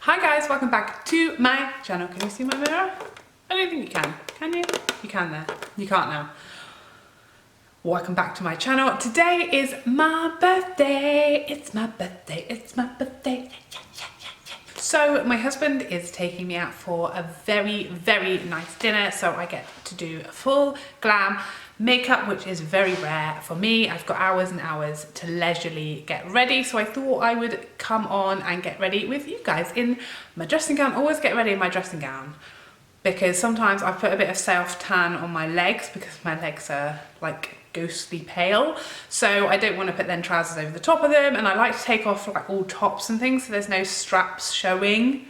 Hi guys, welcome back to my channel. Can you see my mirror? I don't think you can. Can you? You can there. You can't now. Welcome back to my channel. Today is my birthday. It's my birthday. It's my birthday. So my husband is taking me out for a very, very nice dinner. So I get to do a full glam makeup, which is very rare for me. I've got hours and hours to leisurely get ready. So I thought I would come on and get ready with you guys in my dressing gown. Always get ready in my dressing gown, because sometimes I put a bit of self tan on my legs because my legs are like ghostly pale, so I don't want to put then trousers over the top of them, and I like to take off like all tops and things so there's no straps showing,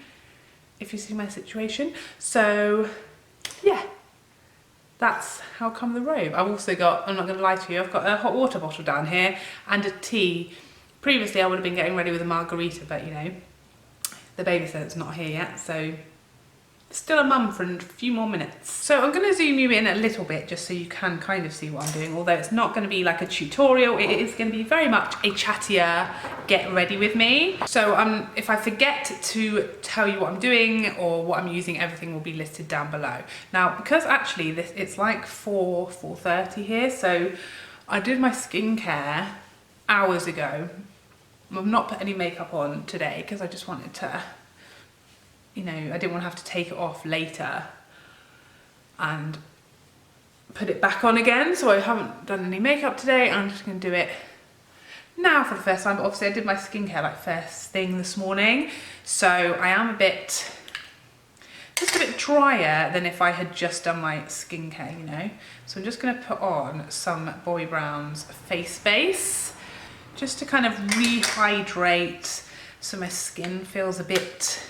if you see my situation. So yeah, that's how come the robe. I've also got, I'm not going to lie to you, I've got a hot water bottle down here and a tea. Previously I would have been getting ready with a margarita, but you know, the babysitter's not here yet, so still a mum for a few more minutes. So I'm going to zoom you in a little bit just so you can kind of see what I'm doing, although it's not going to be like a tutorial. It is going to be very much a chattier get ready with me. So if I forget to tell you what I'm doing or what I'm using, everything will be listed down below. Now, because actually it's like 4:30 here, so I did my skincare hours ago. I've not put any makeup on today because I just wanted to, you know, I didn't want to have to take it off later and put it back on again. So I haven't done any makeup today. I'm just going to do it now for the first time. But obviously I did my skincare like first thing this morning. So I am just a bit drier than if I had just done my skincare, you know. So I'm just going to put on some Bobbi Brown's face base just to kind of rehydrate so my skin feels a bit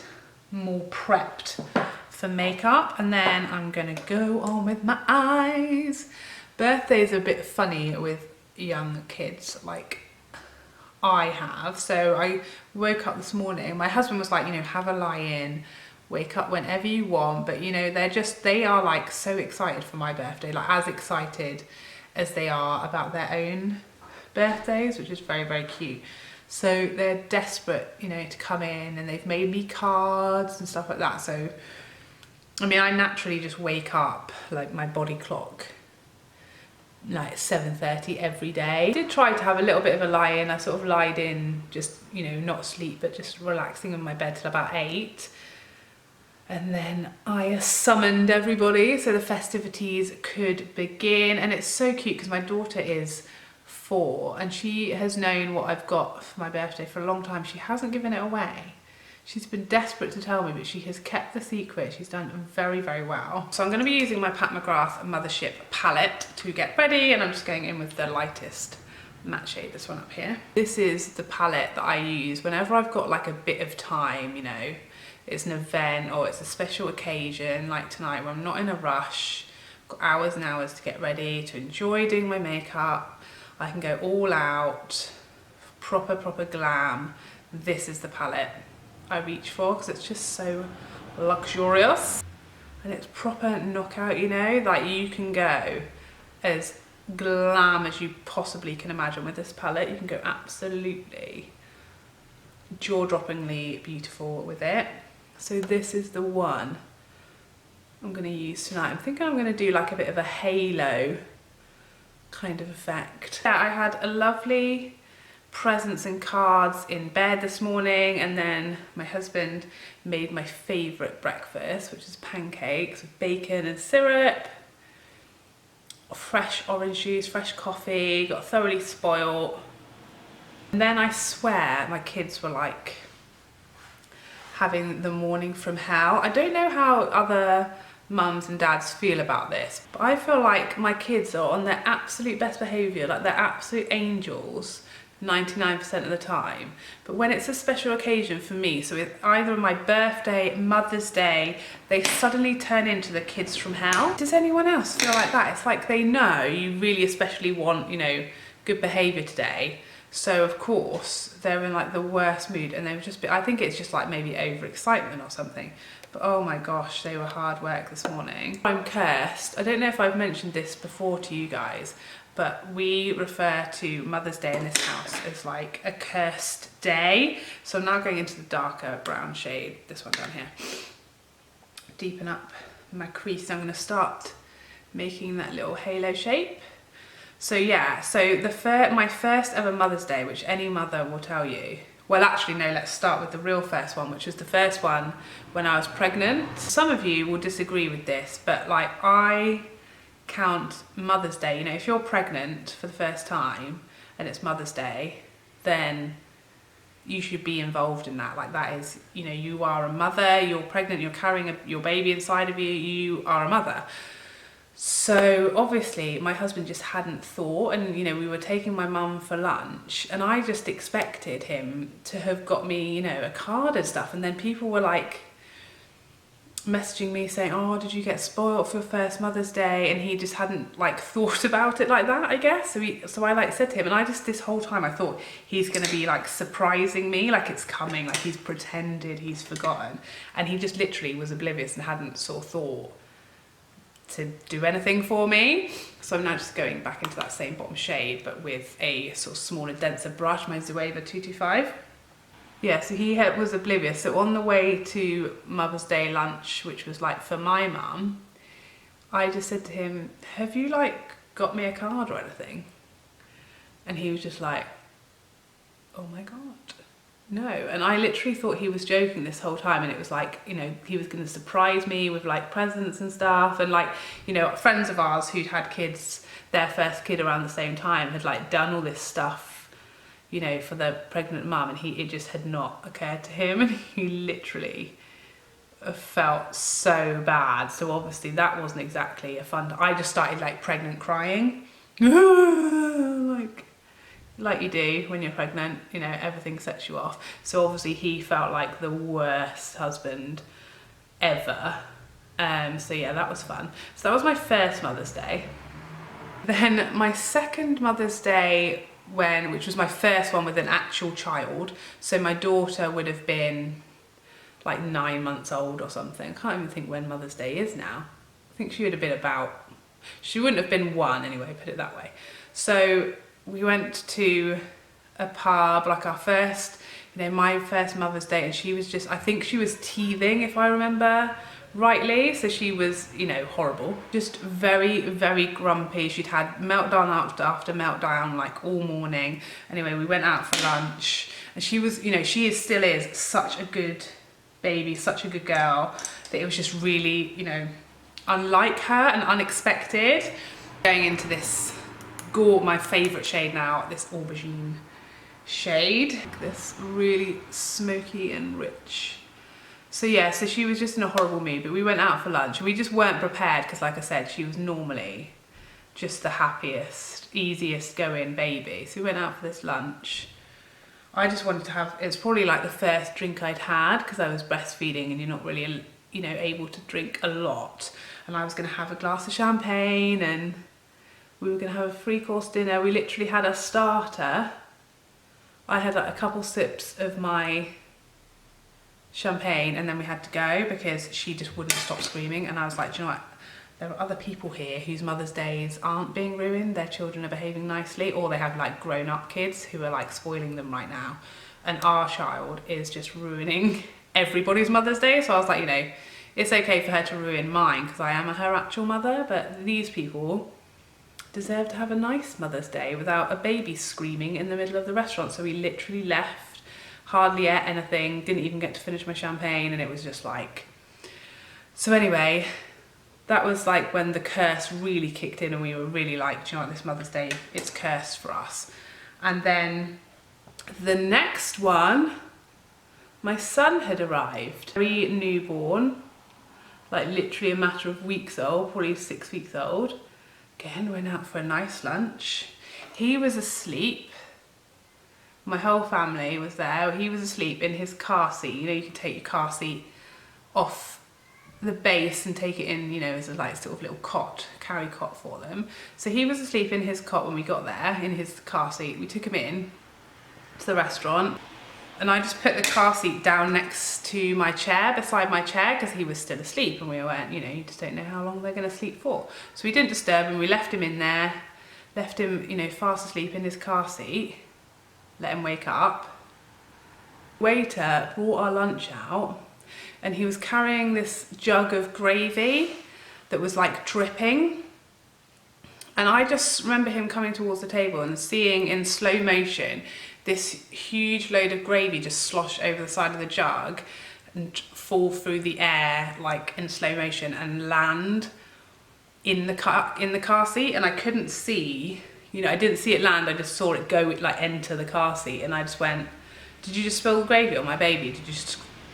more prepped for makeup. And then I'm gonna go on with my eyes. Birthdays are a bit funny with young kids like I have. So I woke up this morning, my husband was like, you know, have a lie in, wake up whenever you want, but you know, they are like so excited for my birthday, like as excited as they are about their own birthdays, which is very, very cute. So they're desperate, you know, to come in, and they've made me cards and stuff like that. So, I mean, I naturally just wake up, like my body clock, like 7:30 every day. I did try to have a little bit of a lie in. I sort of lied in, just, you know, not sleep, but just relaxing in my bed till about 8. And then I summoned everybody so the festivities could begin. And it's so cute because my daughter is 4 and she has known what I've got for my birthday for a long time. She hasn't given it away. She's been desperate to tell me, but she has kept the secret. She's done very, very well. So I'm going to be using my Mcgrath Mothership palette to get ready, and I'm just going in with the lightest matte shade, this one up here. This is the palette that I use whenever I've got like a bit of time, you know, it's an event or it's a special occasion like tonight where I'm not in a rush, got hours and hours to get ready, to enjoy doing my makeup. I can go all out, proper glam. This is the palette I reach for because it's just so luxurious and it's proper knockout, you know, like you can go as glam as you possibly can imagine with this palette. You can go absolutely jaw-droppingly beautiful with it. So this is the one I'm going to use tonight. I'm thinking I'm going to do like a bit of a halo kind of effect. Yeah, I had a lovely presents and cards in bed this morning, and then my husband made my favourite breakfast, which is pancakes with bacon and syrup, fresh orange juice, fresh coffee, got thoroughly spoiled. And then I swear my kids were like having the morning from hell. I don't know how other mums and dads feel about this, but I feel like my kids are on their absolute best behaviour, like they're absolute angels 99% of the time. But when it's a special occasion for me, so it's either my birthday, Mother's Day, they suddenly turn into the kids from hell. Does anyone else feel like that? It's like they know you really especially want, you know, good behaviour today. So of course they're in like the worst mood, and they would just be, I think it's just like maybe overexcitement or something. But oh my gosh, they were hard work this morning. I'm cursed. I don't know if I've mentioned this before to you guys, but we refer to Mother's Day in this house as like a cursed day. So I'm now going into the darker brown shade, this one down here. Deepen up my crease. I'm going to start making that little halo shape. So yeah, so my first ever Mother's Day, which any mother will tell you, well actually no, let's start with the real first one, which was the first one when I was pregnant. Some of you will disagree with this, but like I count Mother's Day, you know, if you're pregnant for the first time and it's Mother's Day, then you should be involved in that. Like that is, you know, you are a mother, you're pregnant, you're carrying your baby inside of you, you are a mother. So obviously my husband just hadn't thought, and you know, we were taking my mum for lunch and I just expected him to have got me, you know, a card and stuff, and then people were like messaging me saying, oh, did you get spoiled for your first Mother's Day? And he just hadn't like thought about it like that, I guess. So I like said to him, and I just, this whole time I thought he's gonna be like surprising me, like it's coming, like he's pretended he's forgotten, and he just literally was oblivious and hadn't sort of thought to do anything for me. So I'm now just going back into that same bottom shade, but with a sort of smaller, denser brush, my Zoeva 225. Yeah, so he was oblivious. So on the way to Mother's Day lunch, which was like for my mum, I just said to him, have you like got me a card or anything? And he was just like, oh my God, no. And I literally thought he was joking this whole time, and it was like, you know, he was gonna surprise me with like presents and stuff. And like, you know, friends of ours who'd had kids, their first kid around the same time, had like done all this stuff, you know, for the pregnant mum, and it just had not occurred to him, and he literally felt so bad. So obviously that wasn't exactly a fun, I just started like pregnant crying, like you do when you're pregnant, you know, everything sets you off. So obviously he felt like the worst husband ever. So yeah, that was fun. So that was my first Mother's Day. Then my second Mother's Day, which was my first one with an actual child, so my daughter would have been like 9 months old or something. I can't even think when Mother's Day is now. I think she would have been she wouldn't have been 1 anyway, put it that way. So we went to a pub, like our first, you know, my first Mother's Day, and she was just, I think she was teething if I remember rightly, so she was, you know, horrible, just very, very grumpy. She'd had meltdown after meltdown like all morning. Anyway, we went out for lunch, and she was, you know, still is such a good baby, such a good girl, that it was just really, you know, unlike her and unexpected. Going into this my favourite shade now, this aubergine shade, this really smoky and rich. So yeah, so she was just in a horrible mood, but we went out for lunch and we just weren't prepared, because like I said, she was normally just the happiest, easiest going baby. So we went out for this lunch. I just wanted to have, it's probably like the first drink I'd had, because I was breastfeeding and you're not really, you know, able to drink a lot. And I was going to have a glass of champagne, and we were going to have a 3-course dinner. We literally had a starter. I had like a couple sips of my champagne, and then we had to go because she just wouldn't stop screaming. And I was like, do you know what? There are other people here whose Mother's Days aren't being ruined. Their children are behaving nicely, or they have like grown-up kids who are like spoiling them right now. And our child is just ruining everybody's Mother's Day. So I was like, you know, it's okay for her to ruin mine because I am her actual mother, but these people deserve to have a nice Mother's Day without a baby screaming in the middle of the restaurant. So we literally left, hardly ate anything, didn't even get to finish my champagne, and it was just like... So anyway, that was like when the curse really kicked in, and we were really like, do you know what, this Mother's Day, it's cursed for us. And then the next one, my son had arrived, very newborn, like literally a matter of weeks old, probably 6 weeks old. Again, went out for a nice lunch. He was asleep. My whole family was there. He was asleep in his car seat. You know, you can take your car seat off the base and take it in, you know, as a like sort of little cot, carry cot for them. So he was asleep in his cot when we got there, in his car seat. We took him in to the restaurant, and I just put the car seat down next to my chair, beside my chair, because he was still asleep, and we weren't, you know, you just don't know how long they're going to sleep for. So we didn't disturb him, we left him in there left him, you know, fast asleep in his car seat, let him wake up. Waiter brought our lunch out and he was carrying this jug of gravy that was like dripping. And I just remember him coming towards the table and seeing in slow motion this huge load of gravy just slosh over the side of the jug and fall through the air like in slow motion and land in the car seat. And I couldn't see, you know, I didn't see it land, I just saw it go, like enter the car seat, and I just went, did you just spill the gravy on my baby?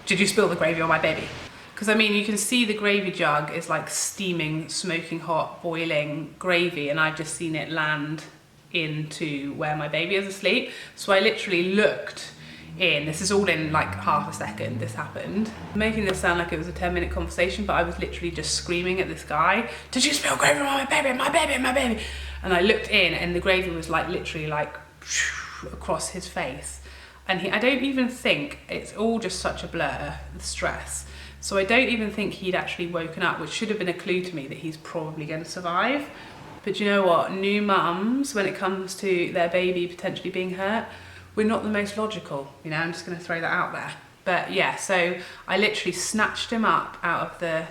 Did you spill the gravy on my baby? Because I mean, you can see the gravy jug is like steaming, smoking hot, boiling gravy, and I've just seen it land into where my baby is asleep. So I literally looked in, this is all in like half a second this happened. I'm making this sound like it was a 10-minute conversation, but I was literally just screaming at this guy, did you spill gravy on my baby, my baby, my baby? And I looked in and the gravy was like literally like across his face. And I don't even think, it's all just such a blur, the stress. So I don't even think he'd actually woken up, which should have been a clue to me that he's probably going to survive. But you know what, new mums, when it comes to their baby potentially being hurt, we're not the most logical, you know, I'm just going to throw that out there. But yeah, so I literally snatched him up out of the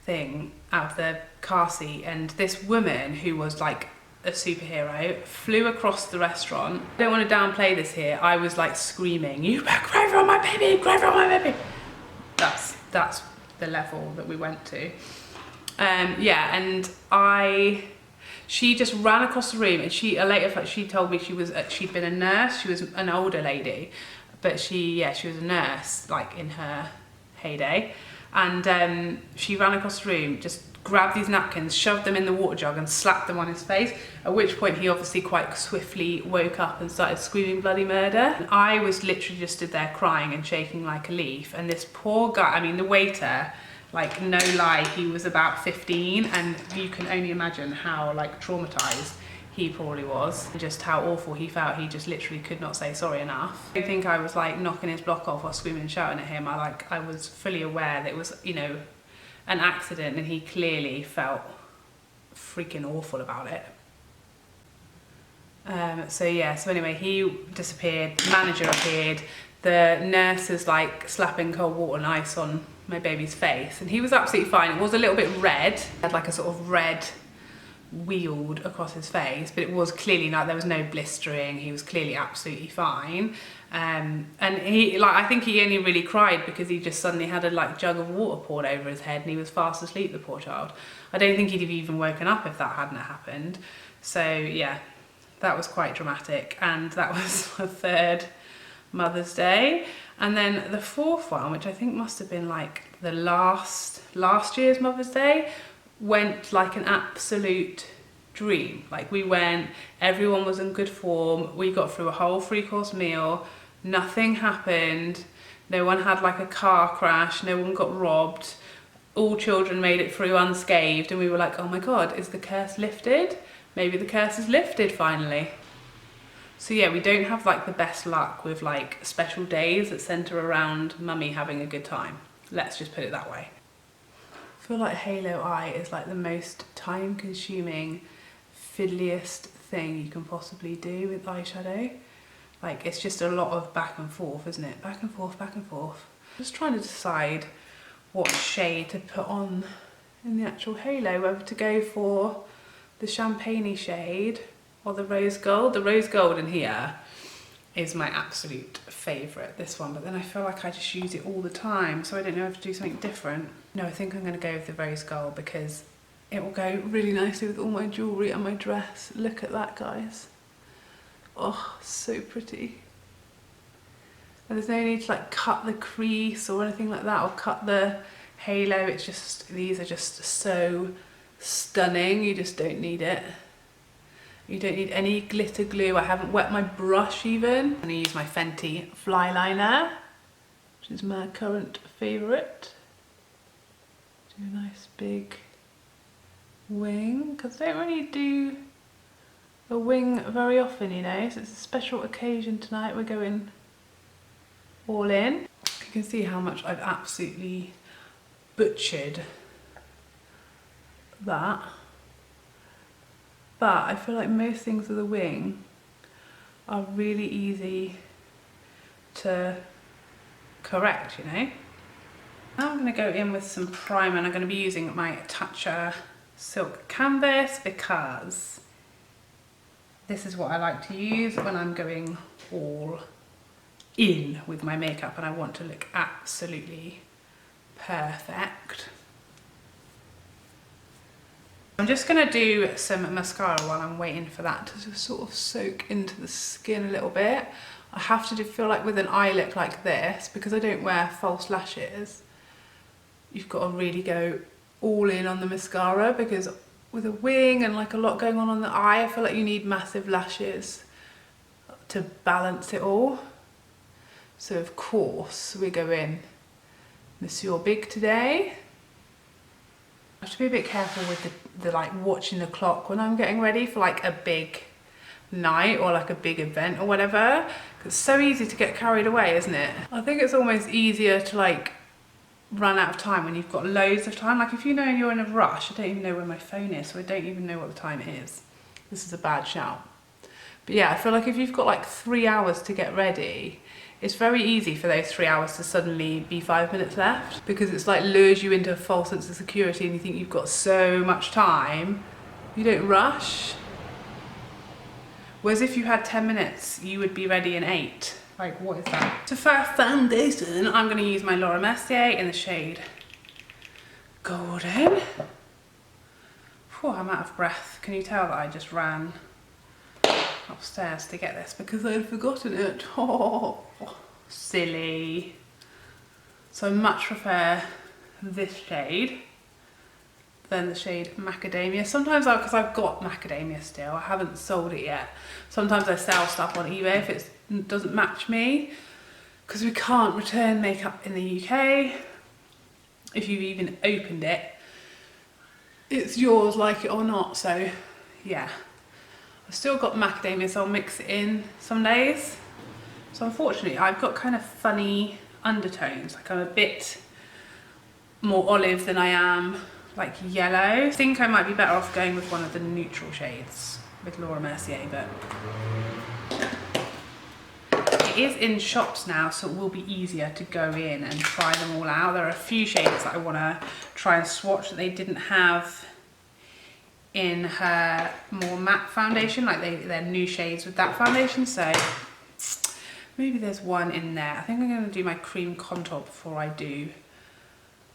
thing, out of the car seat, and this woman who was like a superhero flew across the restaurant. I don't want to downplay this here, I was like screaming, you put gravy on my baby, gravy on my baby. That's the level that we went to. Yeah, and she just ran across the room, and she told me she'd been a nurse. She was an older lady, but she was a nurse like in her heyday, and she ran across the room, just grabbed these napkins, shoved them in the water jug and slapped them on his face, at which point he obviously quite swiftly woke up and started screaming bloody murder. And I was literally just stood there crying and shaking like a leaf, and this poor guy, I mean the waiter, like no lie, he was about 15, and you can only imagine how like traumatized he probably was, just how awful he felt. He just literally could not say sorry enough. I don't think I was like knocking his block off or screaming and shouting at him. I was fully aware that it was, you know, an accident, and he clearly felt freaking awful about it. So anyway, he disappeared, the manager appeared, the nurse is like slapping cold water and ice on my baby's face, and he was absolutely fine. It was a little bit red, had like a sort of red wheeled across his face, but it was clearly like there was no blistering, he was clearly absolutely fine. And he, like, I think he only really cried because he just suddenly had a like jug of water poured over his head and he was fast asleep, the poor child. I don't think he'd have even woken up if that hadn't happened. So yeah, that was quite dramatic, and that was the third Mother's Day. And then the fourth one, which I think must have been like the last year's Mother's Day, went like an absolute dream. Like we went, everyone was in good form, we got through a whole 3-course meal, nothing happened, no one had like a car crash, no one got robbed, all children made it through unscathed, and we were like, oh my god, is the curse lifted? Maybe the curse is lifted finally. So yeah, we don't have like the best luck with like special days that centre around mummy having a good time. Let's just put it that way. I feel like Halo Eye is like the most time consuming, fiddliest thing you can possibly do with eyeshadow. Like it's just a lot of back and forth, isn't it? Back and forth, back and forth. Just trying to decide what shade to put on in the actual halo, whether to go for the champagne-y shade or the rose gold. The rose gold in here is my absolute favourite, this one, but then I feel like I just use it all the time, so I don't know if to do something different. No, I think I'm going to go with the rose gold because it will go really nicely with all my jewellery and my dress. Look at that, guys. Oh, so pretty. And there's no need to like cut the crease or anything like that, or cut the halo. It's just, these are just so stunning. You just don't need it. You don't need any glitter glue. I haven't wet my brush even. I'm gonna use my Fenty Flyliner, which is my current favourite. Do a nice big wing, because I don't really do a wing very often, you know, so it's a special occasion tonight. We're going all in. You can see how much I've absolutely butchered that. but I feel like most things with a wing are really easy to correct, you know. Now I'm going to go in with some primer, and I'm going to be using my Tatcha silk canvas because this is what I like to use when I'm going all in with my makeup and I want to look absolutely perfect. I'm just going to do some mascara while I'm waiting for that to just sort of soak into the skin a little bit. I have to feel like with an eye look like this, because I don't wear false lashes, you've got to really go all in on the mascara, because with a wing and like a lot going on the eye, I feel like you need massive lashes to balance it all. So of course we go in Monsieur Big today. I have to be a bit careful with the like watching the clock when I'm getting ready for like a big night or like a big event or whatever. It's so easy to get carried away, isn't it? I think it's almost easier to like run out of time when you've got loads of time. Like if you know you're in a rush, I don't even know where my phone is, so I don't even know what the time is. This is a bad shout. But yeah, I feel like if you've got like 3 hours to get ready, it's very easy for those 3 hours to suddenly be 5 minutes left, because it's like lures you into a false sense of security and you think you've got so much time, you don't rush. Whereas if you had 10 minutes, you would be ready in 8. Like, what is that? So for foundation, I'm going to use my Mercier in the shade Golden. Whew, I'm out of breath. Can you tell that I just ran upstairs to get this because I'd forgotten it? Oh, silly. So I much prefer this shade than the shade Macadamia. Sometimes, because I've got Macadamia still, I haven't sold it yet. Sometimes I sell stuff on eBay if it doesn't match me, because we can't return makeup in the UK. If you've even opened it, it's yours like it or not. So yeah, I've still got macadamia, so I'll mix it in some days. So unfortunately I've got kind of funny undertones, like I'm a bit more olive than I am like yellow. I think I might be better off going with one of the neutral shades with Mercier, but it is in shops now, so it will be easier to go in and try them all out. There are a few shades that I want to try and swatch that they didn't have in her more matte foundation, like they're new shades with that foundation, so maybe there's one in there. I think I'm going to do my cream contour before I do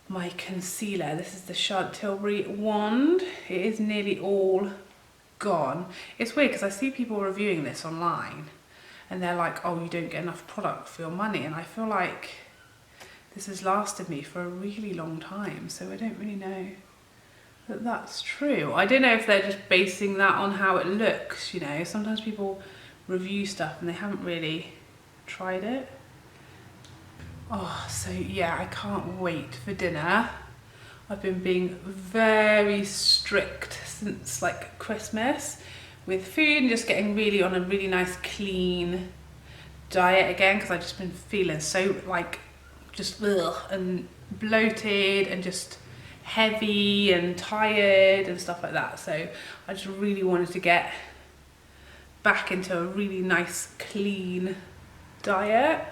my concealer. This is the Tilbury wand. It is nearly all gone. It's weird because I see people reviewing this online and they're like, oh, you don't get enough product for your money, and I feel like this has lasted me for a really long time, so I don't really know that that's true. I don't know if they're just basing that on how it looks, you know. Sometimes people review stuff and they haven't really tried it. Oh, so yeah, I can't wait for dinner. I've been being very strict since like Christmas with food and just getting really on a really nice clean diet again, because I've just been feeling so like just ugh, and bloated and just heavy and tired and stuff like that. So I just really wanted to get back into a really nice clean diet.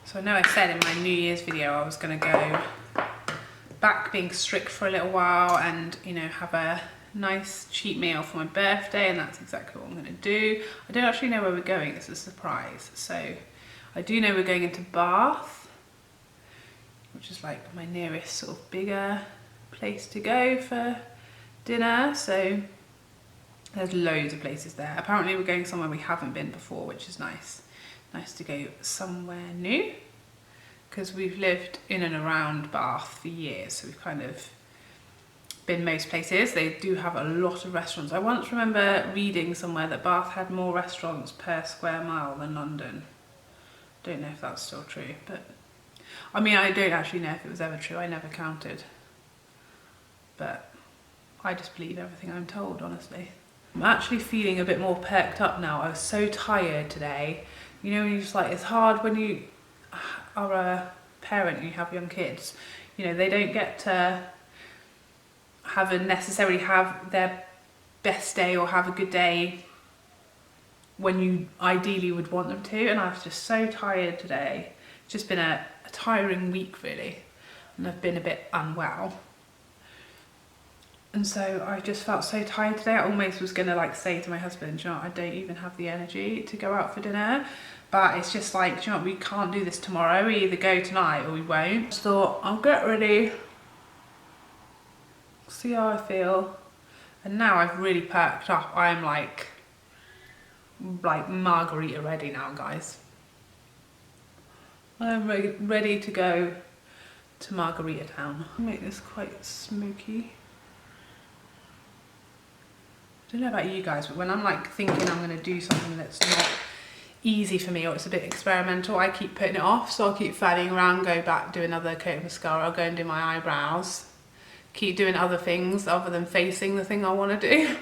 So I know I said in my New Year's video I was going to go back being strict for a little while and, you know, have a nice cheap meal for my birthday, and that's exactly what I'm going to do. I don't actually know where we're going, it's a surprise. So I do know we're going into Bath, which is like my nearest sort of bigger place to go for dinner. So there's loads of places there. Apparently we're going somewhere we haven't been before, which is nice. Nice to go somewhere new, because we've lived in and around Bath for years, so we've kind of been most places. They do have a lot of restaurants. I once remember reading somewhere that Bath had more restaurants per square mile than London. Don't know if that's still true, but I mean, I don't actually know if it was ever true. I never counted, but I just believe everything I'm told, honestly. I'm actually feeling a bit more perked up now. I was so tired today. You know, when you just like, it's hard when you are a parent and you have young kids. You know, they don't get to necessarily have their best day or have a good day when you ideally would want them to. And I was just so tired today. It's just been a tiring week really, and I've been a bit unwell. And so I just felt so tired today. I almost was gonna like say to my husband, you know, I don't even have the energy to go out for dinner. But it's just like, you know, we can't do this tomorrow. We either go tonight or we won't. Just thought, I'll get ready, see how I feel. And now I've really perked up. I'm like margarita ready now, guys. I'm ready to go to Margarita Town. I'll make this quite smoky. I don't know about you guys, but when I'm like thinking I'm going to do something that's not easy for me or it's a bit experimental, I keep putting it off. So I'll keep fanning around, go back, do another coat of mascara, I'll go and do my eyebrows, keep doing other things other than facing the thing I want to do.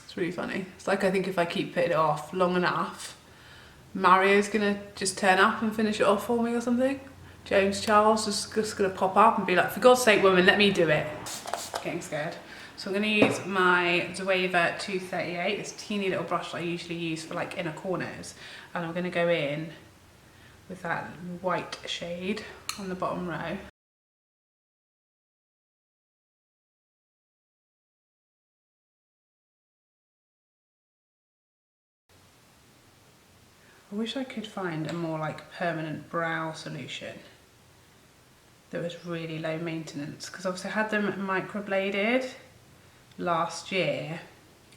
It's really funny. It's like I think if I keep putting it off long enough, Mario's going to just turn up and finish it off for me or something. James Charles is just going to pop up and be like, for God's sake, woman, let me do it. Getting scared. So I'm going to use my Zoeva 238, this teeny little brush that I usually use for like inner corners. And I'm going to go in with that white shade on the bottom row. I wish I could find a more like permanent brow solution that was really low maintenance, because obviously I had them microbladed last year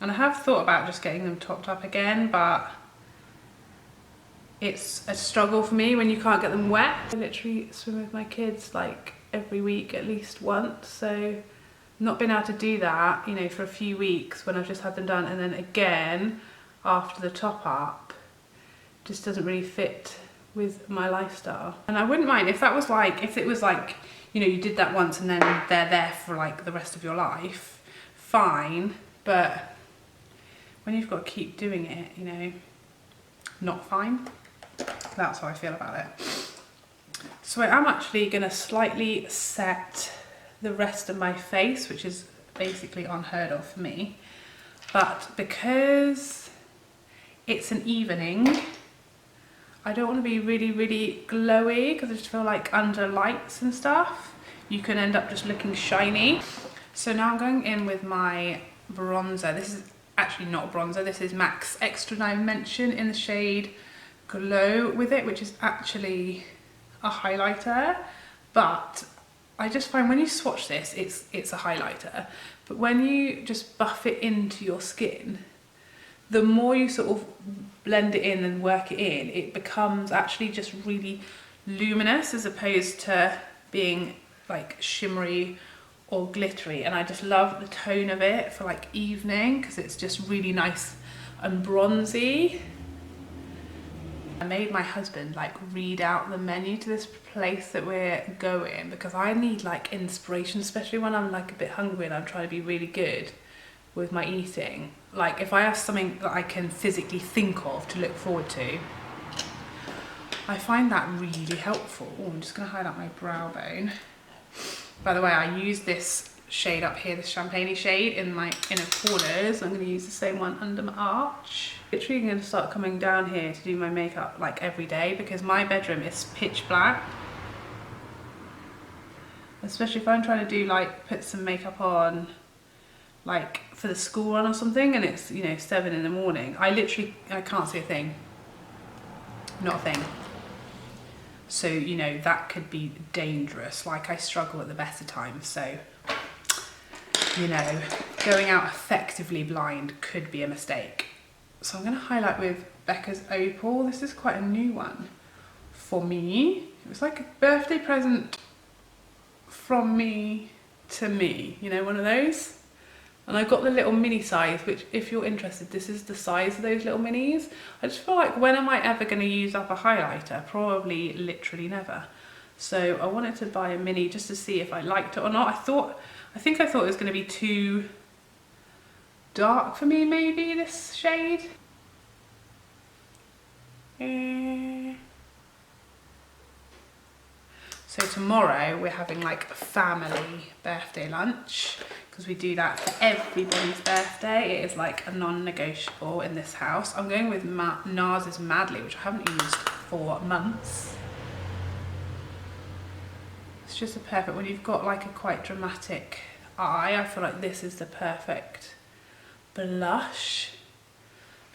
and I have thought about just getting them topped up again, but it's a struggle for me when you can't get them wet. I literally swim with my kids like every week at least once, so not been able to do that, you know, for a few weeks when I've just had them done, and then again after the top up just doesn't really fit with my lifestyle. And I wouldn't mind if that was like, if it was like, you know, you did that once and then they're there for like the rest of your life, fine. But when you've got to keep doing it, you know, not fine. That's how I feel about it. So I am actually gonna slightly set the rest of my face, which is basically unheard of for me. But because it's an evening, I don't want to be really, really glowy, because I just feel like under lights and stuff, you can end up just looking shiny. So now I'm going in with my bronzer. This is actually not a bronzer, this is MAC's Extra Dimension in the shade Glow with it, which is actually a highlighter. But I just find when you swatch this, it's a highlighter. But when you just buff it into your skin, the more you sort of blend it in and work it in, it becomes actually just really luminous as opposed to being like shimmery or glittery. And I just love the tone of it for like evening, because it's just really nice and bronzy. I made my husband like read out the menu to this place that we're going, because I need like inspiration, especially when I'm like a bit hungry and I'm trying to be really good with my eating. Like if I have something that I can physically think of to look forward to, I find that really helpful. Ooh, I'm just gonna highlight my brow bone. By the way, I use this shade up here, this champagne-y shade, in my inner corners. I'm gonna use the same one under my arch. Literally I'm gonna start coming down here to do my makeup like every day, because my bedroom is pitch black. Especially if I'm trying to do like, put some makeup on, like for the school run or something, and it's, you know, 7 in the morning. I can't see a thing. Not a thing. So, you know, that could be dangerous. Like I struggle at the best of times. So, you know, going out effectively blind could be a mistake. So I'm going to highlight with Becca's Opal. This is quite a new one for me. It was like a birthday present from me to me, you know, one of those. And I got the little mini size, which if you're interested, this is the size of those little minis. I just feel like, when am I ever going to use up a highlighter? Probably literally never. So I wanted to buy a mini just to see if I liked it or not. I think I thought it was going to be too dark for me, maybe, this shade. So tomorrow we're having like a family birthday lunch because we do that for everybody's birthday. It is like a non-negotiable in this house. I'm going with Nars' Madly, which I haven't used for months. It's just a perfect, when you've got like a quite dramatic eye, I feel like this is the perfect blush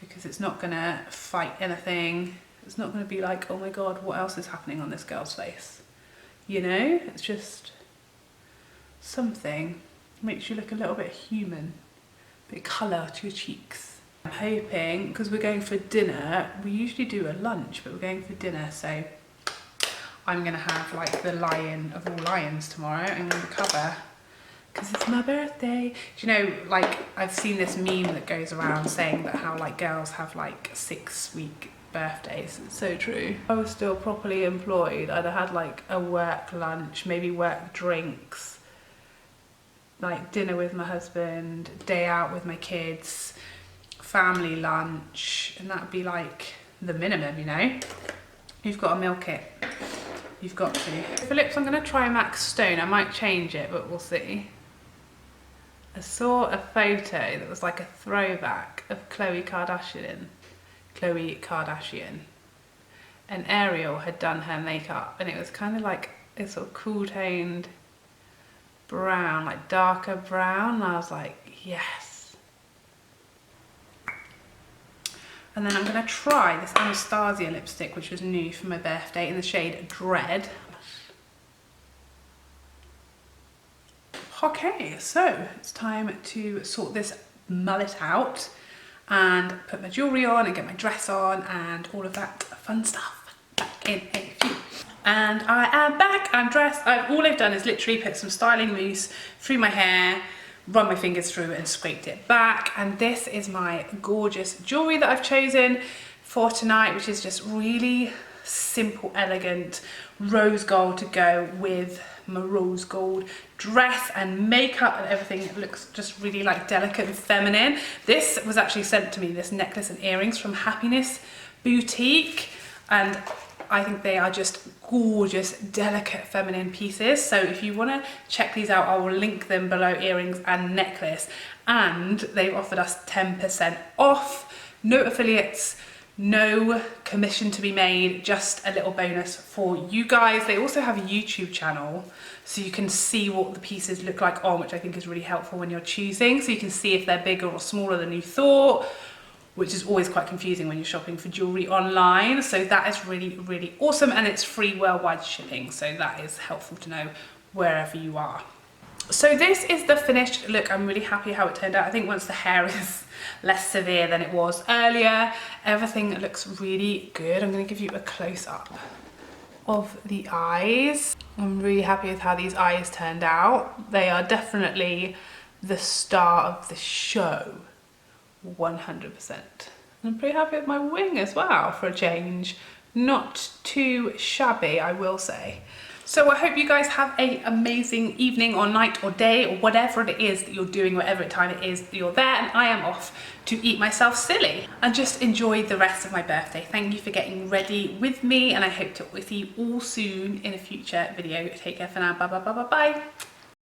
because it's not gonna fight anything. It's not gonna be like, oh my God, what else is happening on this girl's face? You know, it's just something. Makes you look a little bit human, a bit of colour to your cheeks. I'm hoping, because we're going for dinner, we usually do a lunch, but we're going for dinner, so I'm gonna have like the lion of all lions tomorrow. I'm gonna cover, because it's my birthday. Do you know, like I've seen this meme that goes around saying that how like girls have like 6-week birthdays. It's so true. If I was still properly employed, I'd have had like a work lunch, maybe work drinks, like dinner with my husband, day out with my kids, family lunch, and that'd be like the minimum, you know? You've got to milk it. You've got to. For lips, I'm gonna try MAC Stone. I might change it, but we'll see. I saw a photo that was like a throwback of Khloe Kardashian. And Ariel had done her makeup, and it was kind of like a sort of cool toned brown, like darker brown, and I was like, yes. And then I'm gonna try this Anastasia lipstick, which was new for my birthday, in the shade Dread. Okay, so it's time to sort this mullet out and put my jewellery on and get my dress on and all of that fun stuff back in a few. And I am back, I'm dressed. All I've done is literally put some styling mousse through my hair, run my fingers through it and scraped it back. And this is my gorgeous jewellery that I've chosen for tonight, which is just really simple, elegant rose gold to go with my rose gold dress and makeup and everything. It looks just really like delicate and feminine. This was actually sent to me, this necklace and earrings from Happiness Boutique, and I think they are just gorgeous, delicate, feminine pieces. So if you want to check these out, I will link them below, earrings and necklace. And they've offered us 10% off, no affiliates, no commission to be made, just a little bonus for you guys. They also have a YouTube channel, so you can see what the pieces look like on, which I think is really helpful when you're choosing. So you can see if they're bigger or smaller than you thought, which is always quite confusing when you're shopping for jewellery online. So that is really, really awesome, and it's free worldwide shipping, so that is helpful to know wherever you are. So this is the finished look. I'm really happy how it turned out. I think once the hair is less severe than it was earlier, everything looks really good. I'm going to give you a close-up of the eyes. I'm really happy with how these eyes turned out. They are definitely the star of the show. 100%. I'm pretty happy with my wing as well for a change. Not too shabby, I will say. So I hope you guys have an amazing evening or night or day or whatever it is that you're doing, whatever time it is that you're there, and I am off to eat myself silly and just enjoy the rest of my birthday. Thank you for getting ready with me, and I hope to see you all soon in a future video. Take care for now. Bye bye bye bye bye.